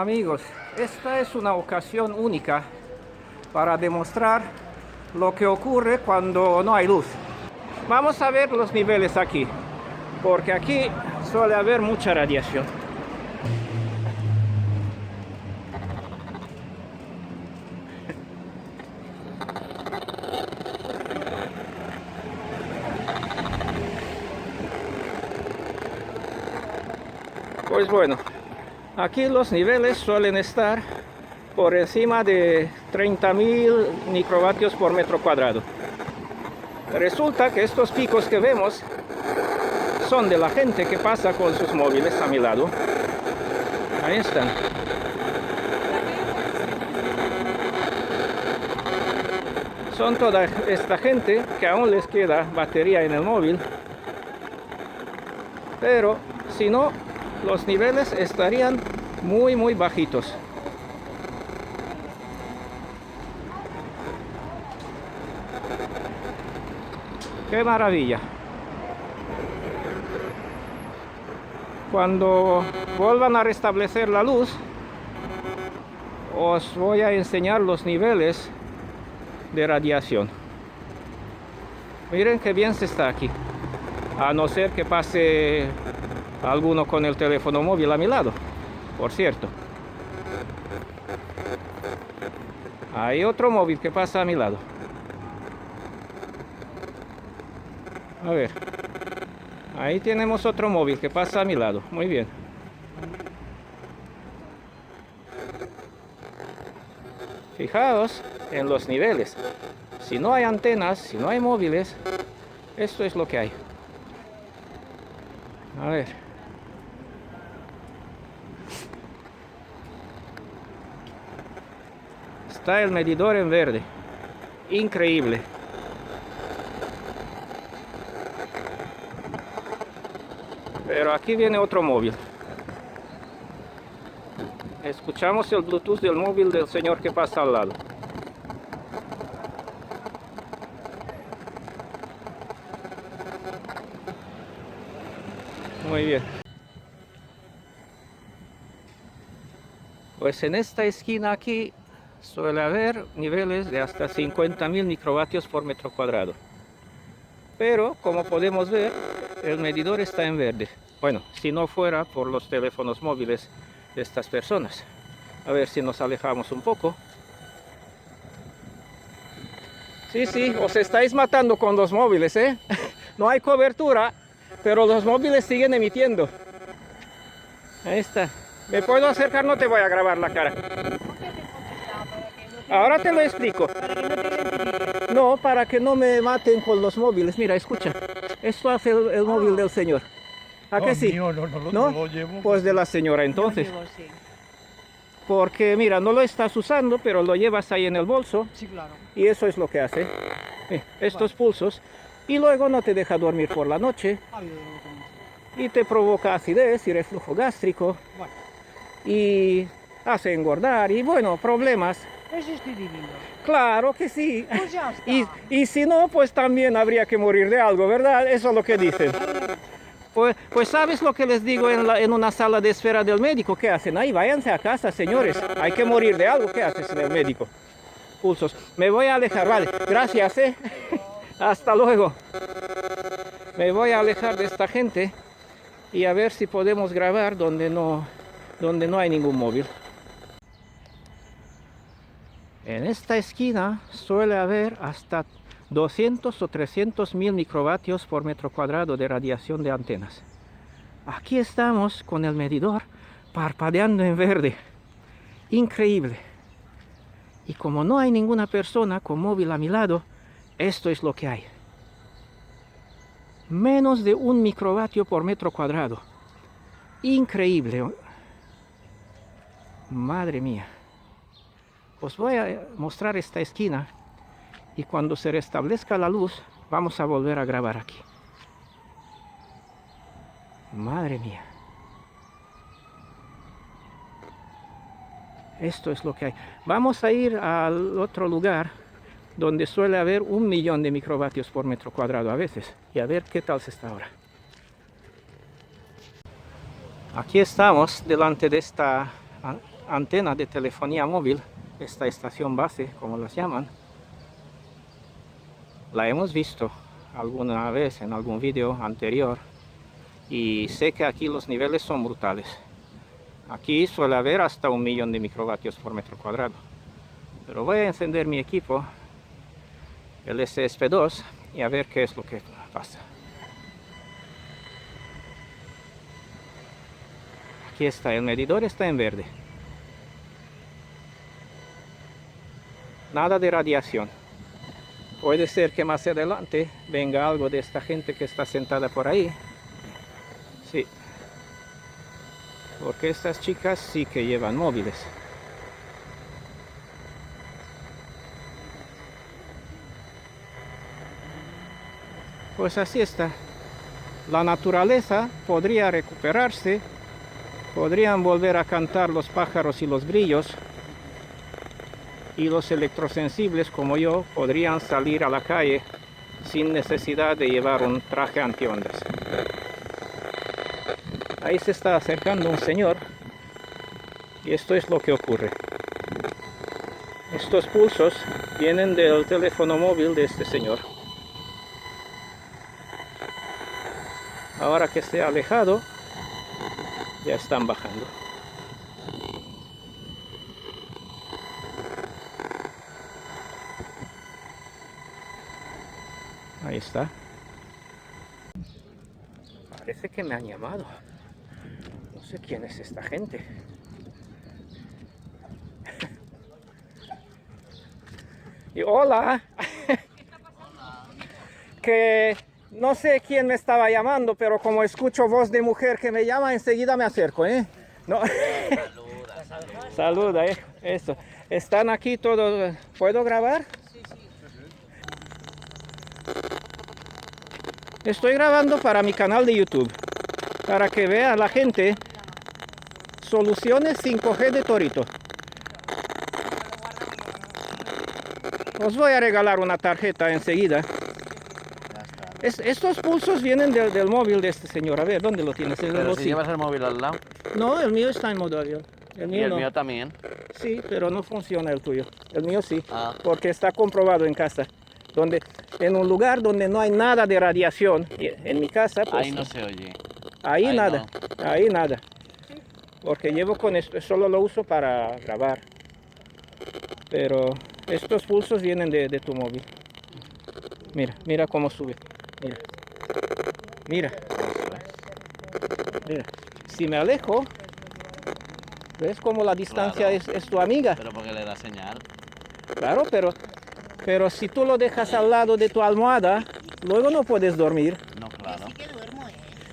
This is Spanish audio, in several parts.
Amigos, esta es una ocasión única para demostrar lo que ocurre cuando no hay luz. Vamos a ver los niveles aquí, porque aquí suele haber mucha radiación. Pues bueno, aquí los niveles suelen estar por encima de 30.000 microvatios por metro cuadrado. Resulta que estos picos que vemos son de la gente que pasa con sus móviles a mi lado. Ahí están. Son toda esta gente que aún les queda batería en el móvil. Pero si no, los niveles estarían muy bajitos. ¡Qué maravilla! Cuando vuelvan a restablecer la luz, os voy a enseñar los niveles de radiación. Miren qué bien se está aquí. A no ser que pase alguno con el teléfono móvil a mi lado, por cierto. Hay otro móvil que pasa a mi lado. A ver. Ahí tenemos otro móvil que pasa a mi lado. Muy bien. Fijaos en los niveles. Si no hay antenas, si no hay móviles, esto es lo que hay. A ver. Está el medidor en verde. Increíble. Pero aquí viene otro móvil. Escuchamos el Bluetooth del móvil del señor que pasa al lado. Muy bien. Pues en esta esquina aquí suele haber niveles de hasta 50.000 microvatios por metro cuadrado. Pero como podemos ver, el medidor está en verde. Bueno, si no fuera por los teléfonos móviles de estas personas. A ver si nos alejamos un poco. Sí, os estáis matando con los móviles, ¿eh? No hay cobertura, pero los móviles siguen emitiendo. Ahí está. ¿Me puedo acercar? No te voy a grabar la cara. Ahora te lo explico. No, para que no me maten con los móviles. Mira, escucha. Esto hace el móvil del señor. ¿A que sí? Mío, no lo llevo. Pues de la señora entonces. Yo llevo, sí. Porque mira, no lo estás usando, pero lo llevas ahí en el bolso. Sí, claro. Y eso es lo que hace. Estos pulsos. Y luego no te deja dormir por la noche. Y te provoca acidez y reflujo gástrico. Bueno, Y hace engordar. Y bueno, problemas. eso estoy divino. Claro que sí. Pues ya está. Y si no, pues también habría que morir de algo, ¿verdad? Eso es lo que dicen. Pues ¿sabes lo que les digo en una sala de espera del médico? ¿Qué hacen? Ahí, váyanse a casa, señores. Hay que morir de algo. ¿Qué haces en el médico? Pulsos. Me voy a alejar, vale. Gracias, ¿eh? Hasta luego. Me voy a alejar de esta gente y a ver si podemos grabar donde no hay ningún móvil. En esta esquina suele haber hasta 200 o 300.000 microvatios por metro cuadrado de radiación de antenas. Aquí estamos con el medidor parpadeando en verde. Increíble. Y como no hay ninguna persona con móvil a mi lado, esto es lo que hay. Menos de 1 microvatio por metro cuadrado. Increíble. Madre mía. Os voy a mostrar esta esquina y cuando se restablezca la luz vamos a volver a grabar aquí. Madre mía. Esto es lo que hay. Vamos a ir al otro lugar donde suele haber 1 millón de microvatios por metro cuadrado a veces y a ver qué tal se está ahora. Aquí estamos delante de esta antena de telefonía móvil, esta estación base, como las llaman, la hemos visto alguna vez en algún vídeo anterior y sé que aquí los niveles son brutales. Aquí suele haber hasta 1.000.000 de microvatios por metro cuadrado. Pero voy a encender mi equipo, el SSP2, y a ver qué es lo que pasa. Aquí está, el medidor está en verde. Nada de radiación. Puede ser que más adelante venga algo de esta gente que está sentada por ahí. Sí. Porque estas chicas sí que llevan móviles. Pues así está. La naturaleza podría recuperarse. Podrían volver a cantar los pájaros y los grillos. Y los electrosensibles como yo podrían salir a la calle sin necesidad de llevar un traje antiondas. Ahí se está acercando un señor y esto es lo que ocurre. Estos pulsos vienen del teléfono móvil de este señor. Ahora que se ha alejado, ya están bajando. Ahí está. Parece que me han llamado. No sé quién es esta gente. Y hola. Que no sé quién me estaba llamando, pero como escucho voz de mujer que me llama, enseguida me acerco, ¿eh? No. Saluda, eso. Están aquí todos. ¿Puedo grabar? Estoy grabando para mi canal de YouTube, para que vea la gente soluciones 5G de Torito. Os voy a regalar una tarjeta enseguida. Estos pulsos vienen del móvil de este señor. A ver, ¿dónde lo tienes? Pero si llevas el móvil al lado. No, el mío está en modo avión. El mío Y el no. mío también. Sí, pero no funciona el tuyo. El mío sí, Ah. porque está comprobado en casa. En un lugar donde no hay nada de radiación, en mi casa, pues Ahí no se oye. ahí ahí nada, ahí nada. Porque llevo con esto, solo lo uso para grabar. Pero estos pulsos vienen de tu móvil. Mira, mira cómo sube. Mira. Mira. Mira. Si me alejo, ¿ves cómo la distancia Claro. es tu amiga? Pero porque le da señal. Claro, pero si tú lo dejas al lado de tu almohada, luego no puedes dormir. No, claro.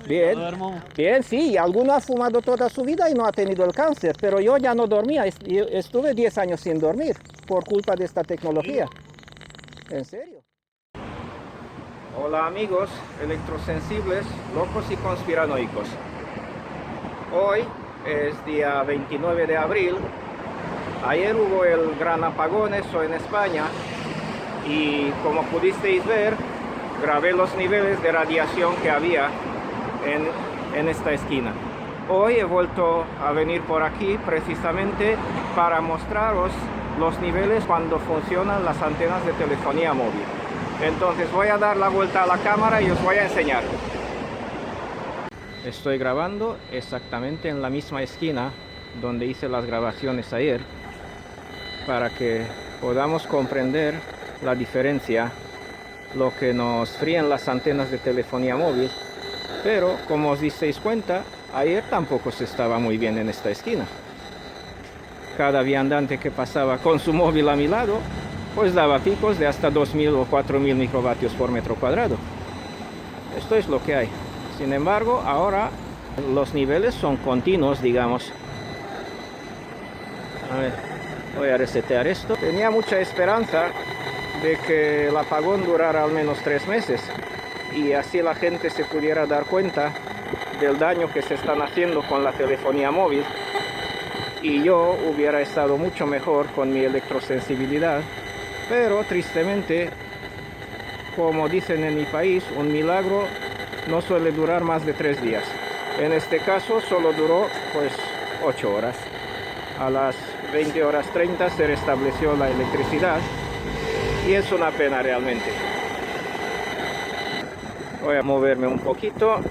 Bien, Yo duermo. bien, sí, alguno ha fumado toda su vida y no ha tenido el cáncer, pero yo ya no dormía, estuve 10 años sin dormir por culpa de esta tecnología. ¿En serio? Hola amigos electrosensibles, locos y conspiranoicos. Hoy es día 29 de abril. Ayer hubo el gran apagón, eso en España, y como pudisteis ver, grabé los niveles de radiación que había en esta esquina. Hoy he vuelto a venir por aquí precisamente para mostraros los niveles cuando funcionan las antenas de telefonía móvil. Entonces voy a dar la vuelta a la cámara y os voy a enseñar. Estoy grabando exactamente en la misma esquina donde hice las grabaciones ayer, para que podamos comprender la diferencia, lo que nos fríen las antenas de telefonía móvil. Pero como os disteis cuenta, ayer tampoco se estaba muy bien en esta esquina. Cada viandante que pasaba con su móvil a mi lado, pues daba picos de hasta 2.000 o 4.000 microvatios por metro cuadrado. Esto es lo que hay. Sin embargo, ahora los niveles son continuos, digamos. A ver, voy a resetear esto. Tenía mucha esperanza de que el apagón durara al menos 3 meses y así la gente se pudiera dar cuenta del daño que se están haciendo con la telefonía móvil y yo hubiera estado mucho mejor con mi electrosensibilidad. Pero tristemente, como dicen en mi país, un milagro no suele durar más de 3 días. En este caso solo duró pues 8 horas. a las 20:30 se restableció la electricidad y es una pena realmente. Voy a moverme un poquito.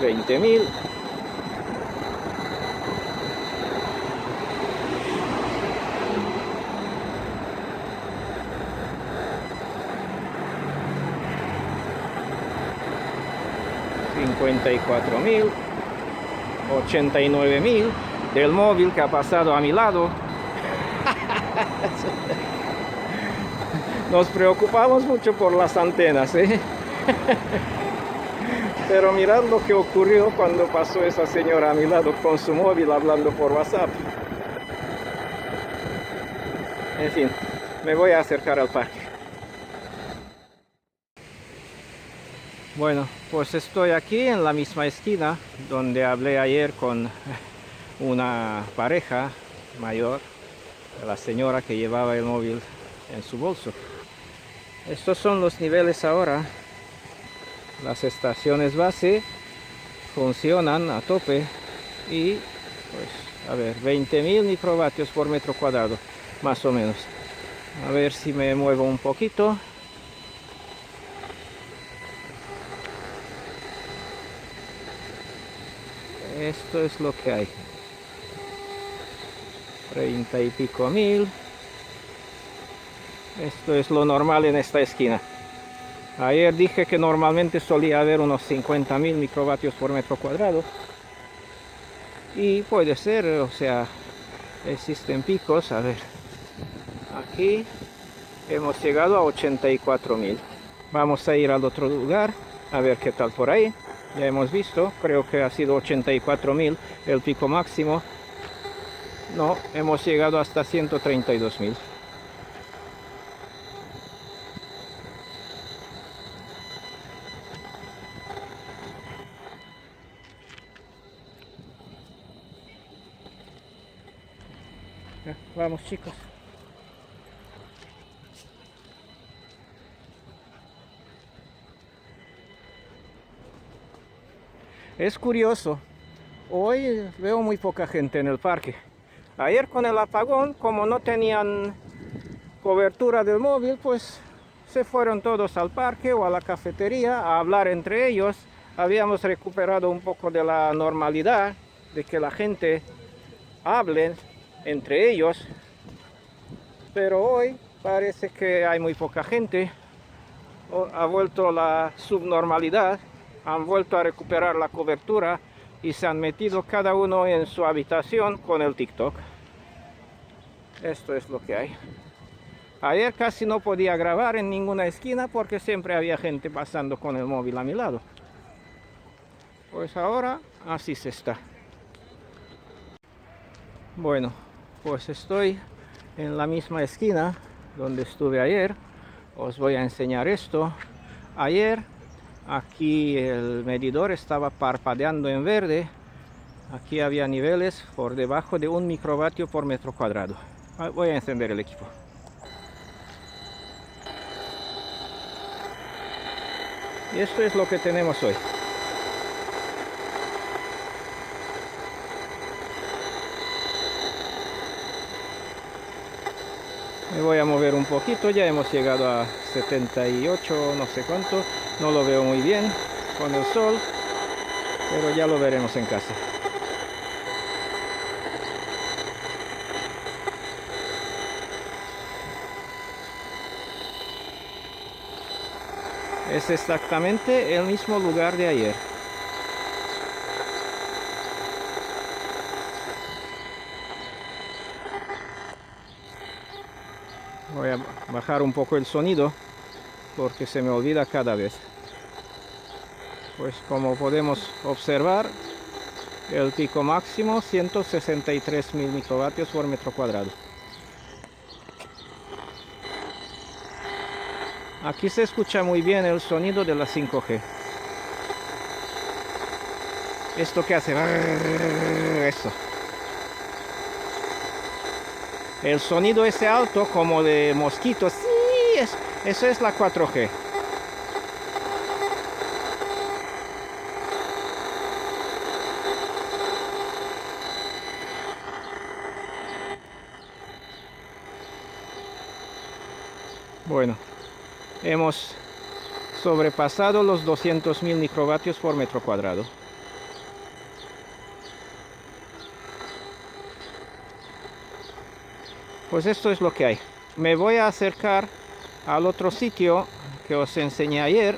$20,000. $54,000. $89,000 del móvil que ha pasado a mi lado. Nos preocupamos mucho por las antenas, ¿eh? Pero mirad lo que ocurrió cuando pasó esa señora a mi lado con su móvil hablando por WhatsApp. En fin, me voy a acercar al parque. Bueno, pues estoy aquí en la misma esquina donde hablé ayer con una pareja mayor, la señora que llevaba el móvil en su bolso. Estos son los niveles ahora. Las estaciones base funcionan a tope y pues a ver, 20,000 microvatios por metro cuadrado, más o menos. A ver si me muevo un poquito. Esto es lo que hay. 30 y pico mil. Esto es lo normal en esta esquina. Ayer dije que normalmente solía haber unos 50,000 microvatios por metro cuadrado. Y puede ser, o sea, existen picos. A ver, aquí hemos llegado a 84,000. Vamos a ir al otro lugar a ver qué tal por ahí. Ya hemos visto, creo que ha sido 84,000 el pico máximo. No, hemos llegado hasta 132,000. Vamos, chicos. Es curioso, hoy veo muy poca gente en el parque. Ayer con el apagón, como no tenían cobertura del móvil, pues se fueron todos al parque o a la cafetería a hablar entre ellos. Habíamos recuperado un poco de la normalidad, de que la gente hable entre ellos, pero hoy parece que hay muy poca gente. Ha vuelto la subnormalidad, han vuelto a recuperar la cobertura y se han metido cada uno en su habitación con el TikTok. Esto es lo que hay. Ayer casi no podía grabar en ninguna esquina porque siempre había gente pasando con el móvil a mi lado. Pues ahora así se está. Bueno, pues estoy en la misma esquina donde estuve ayer. Os voy a enseñar esto. Ayer aquí el medidor estaba parpadeando en verde. Aquí había niveles por debajo de 1 microvatio por metro cuadrado. Voy a encender el equipo. Y esto es lo que tenemos hoy. Me voy a mover un poquito, ya hemos llegado a 78, no sé cuánto. No lo veo muy bien con el sol, pero ya lo veremos en casa. Es exactamente el mismo lugar de ayer. Voy a bajar un poco el sonido porque se me olvida cada vez. Pues como podemos observar, el pico máximo 163,000 microvatios por metro cuadrado. Aquí se escucha muy bien el sonido de la 5G. Esto que hace esto. El sonido ese alto como de mosquitos. Sí, eso es la 4G. Bueno, hemos sobrepasado los 200.000 microvatios por metro cuadrado. Pues esto es lo que hay. Me voy a acercar al otro sitio que os enseñé ayer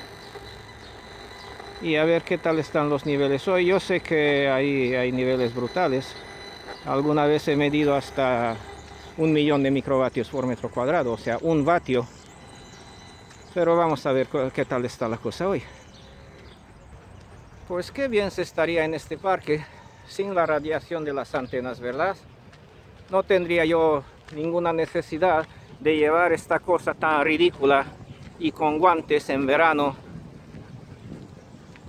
y a ver qué tal están los niveles hoy. Yo sé que hay niveles brutales. Alguna vez he medido hasta 1.000.000 de microvatios por metro cuadrado, o sea, 1 vatio. Pero vamos a ver qué tal está la cosa hoy. Pues qué bien se estaría en este parque sin la radiación de las antenas, ¿verdad? No tendría yo ninguna necesidad de llevar esta cosa tan ridícula y con guantes en verano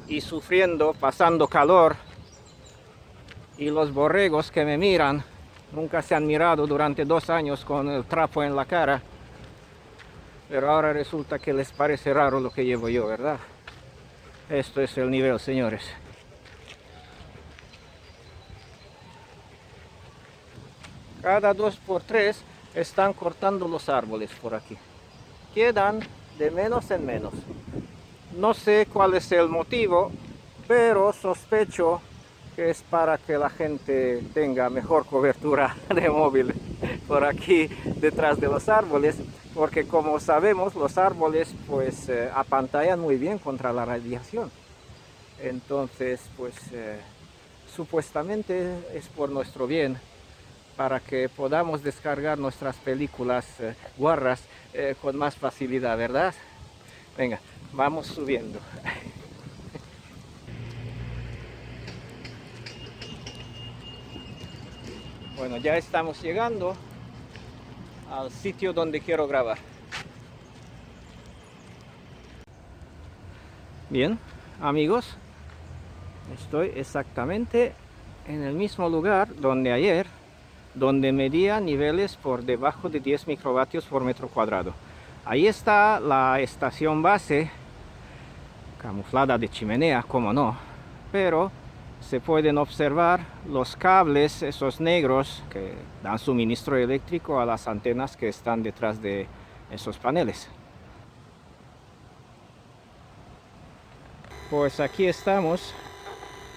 y sufriendo, pasando calor, y los borregos que me miran nunca se han mirado durante 2 años con el trapo en la cara, pero ahora resulta que les parece raro lo que llevo yo, ¿verdad? Esto es el nivel, señores. Cada 2 por 3 están cortando los árboles por aquí. Quedan de menos en menos. No sé cuál es el motivo, pero sospecho que es para que la gente tenga mejor cobertura de móvil por aquí detrás de los árboles, porque como sabemos los árboles pues apantallan muy bien contra la radiación. Entonces pues supuestamente es por nuestro bien, para que podamos descargar nuestras películas guarras con más facilidad, ¿verdad? Venga, vamos subiendo. Bueno, ya estamos llegando al sitio donde quiero grabar. Bien, amigos, estoy exactamente en el mismo lugar donde ayer, donde medía niveles por debajo de 10 microvatios por metro cuadrado. Ahí está la estación base, camuflada de chimenea, como no, pero se pueden observar los cables, esos negros, que dan suministro eléctrico a las antenas que están detrás de esos paneles. Pues aquí estamos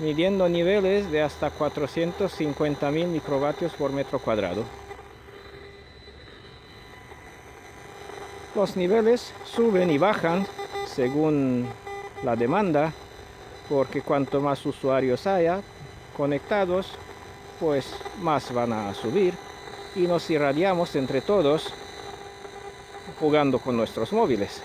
midiendo niveles de hasta 450.000 microvatios por metro cuadrado. Los niveles suben y bajan según la demanda, porque cuanto más usuarios haya conectados, pues más van a subir y nos irradiamos entre todos jugando con nuestros móviles.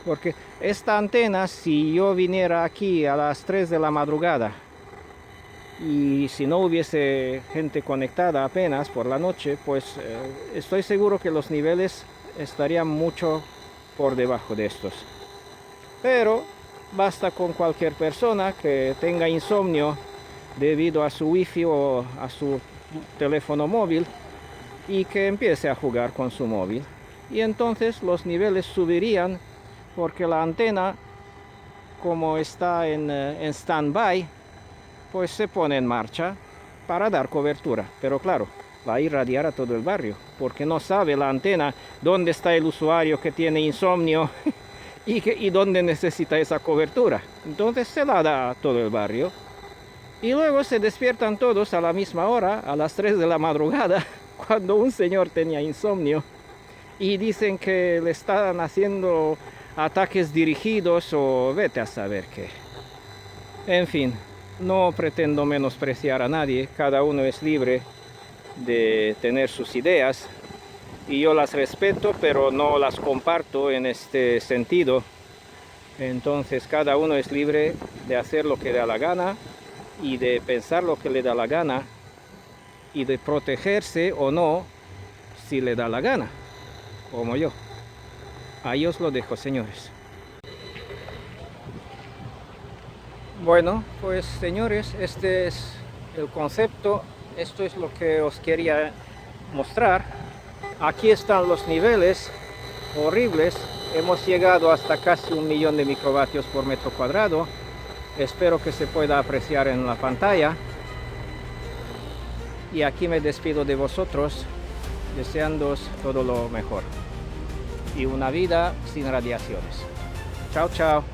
Porque esta antena, si yo viniera aquí a las 3 de la madrugada y si no hubiese gente conectada apenas por la noche, pues estoy seguro que los niveles estarían mucho por debajo de estos. Pero basta con cualquier persona que tenga insomnio debido a su wifi o a su teléfono móvil y que empiece a jugar con su móvil. Y entonces los niveles subirían, porque la antena, como está en stand-by, pues se pone en marcha para dar cobertura. Pero claro, va a irradiar a todo el barrio, porque no sabe la antena dónde está el usuario que tiene insomnio y dónde necesita esa cobertura. Entonces se la da a todo el barrio. Y luego se despiertan todos a la misma hora, a las 3 de la madrugada, cuando un señor tenía insomnio, y dicen que le están haciendo ataques dirigidos o vete a saber qué. En fin, no pretendo menospreciar a nadie, cada uno es libre de tener sus ideas y yo las respeto, pero no las comparto en este sentido. Entonces cada uno es libre de hacer lo que le da la gana y de pensar lo que le da la gana y de protegerse o no si le da la gana, como yo. Ahí os lo dejo, señores. Bueno, pues señores, este es el concepto, esto es lo que os quería mostrar. Aquí están los niveles horribles, hemos llegado hasta casi 1.000.000 de microvatios por metro cuadrado. Espero que se pueda apreciar en la pantalla. Y aquí me despido de vosotros deseándoos todo lo mejor y una vida sin radiaciones. Chao, chao.